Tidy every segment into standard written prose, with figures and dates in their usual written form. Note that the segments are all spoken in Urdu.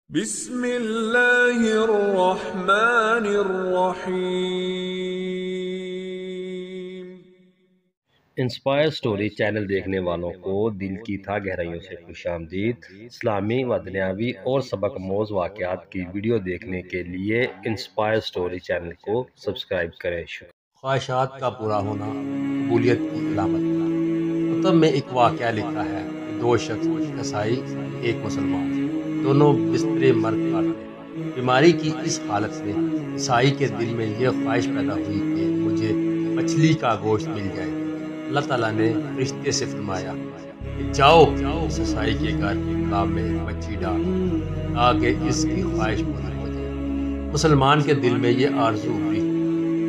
بسم اللہ الرحمن الرحیم۔ انسپائر سٹوری چینل دیکھنے والوں کو دل کی تھا گہرائیوں سے خوش آمدید۔ اسلامی و دنیاوی اور سبق موز واقعات کی ویڈیو دیکھنے کے لیے انسپائر سٹوری چینل کو سبسکرائب کریں۔ خواہشات کا پورا ہونا قبولیت کی علامت۔ کتب میں ایک واقعہ لکھا ہے کہ دو شخص، ایک عیسائی ایک مسلمان، دونوں بستر مرگ پر تھے۔ بیماری کی اس حالت میں عیسائی کے دل میں یہ خواہش پیدا ہوئی کہ مجھے مچھلی کا گوشت مل جائے۔ اللہ تعالیٰ نے فرشتے سے فرمایا کہ جاؤ اس عیسائی کے گھر تالاب میں ایک مچھلی ڈالو تاکہ اس کی خواہش پوری ہو جائے۔ مسلمان کے دل میں یہ آرزو ہوئی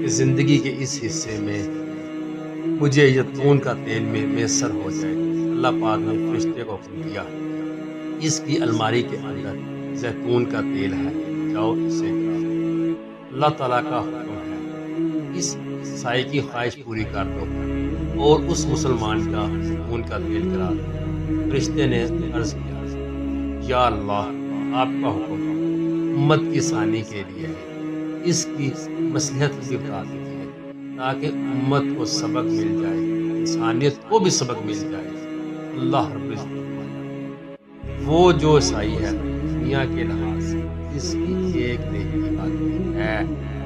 کہ زندگی کے اس حصے میں مجھے زیتون کا تیل میں میسر ہو جائے۔ اللہ پاک نے فرشتے کو حکم دیا، اس کی الماری کے اندر زیتون کا تیل ہے، جاؤ اسے کراؤ۔ اللہ تعالیٰ کا حکم ہے، اس عیسائی کی خواہش پوری کر دو اور اس مسلمان کا زیتون کا تیل کرا دو۔ فرشتے نے عرض کیا، یا اللہ، آپ کا حکم امت کی ثانی کے لیے ہے، اس کی مصلحت کی بتا دیجیے تاکہ امت کو سبق مل جائے، انسانیت کو بھی سبق مل جائے۔ اللہ رب العزت وہ جو عیسائی ہے دنیا کے لحاظ سے اس کی ایک نیکی باقی ہے،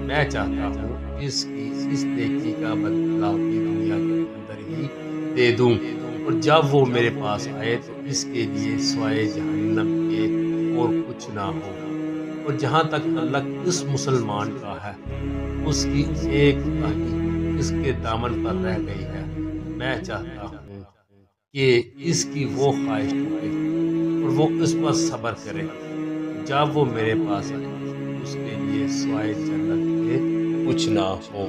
میں چاہتا ہوں اس کی اس نیکی کا بدلہ بھی دنیا کے اندر ہی دے دوں، اور جب وہ میرے پاس آئے تو اس کے لیے سوائے جہنم کے اور کچھ نہ ہو۔ اور جہاں تک تعلق اس مسلمان کا ہے، اس کی ایک تاہی اس کے دامن پر رہ گئی ہے، میں چاہتا ہوں کہ اس کی وہ خواہش ٹوٹے اور وہ اس پر صبر کرے۔ جب وہ میرے پاس آئے اس کے لیے سوائے جنت کے کچھ نہ ہو۔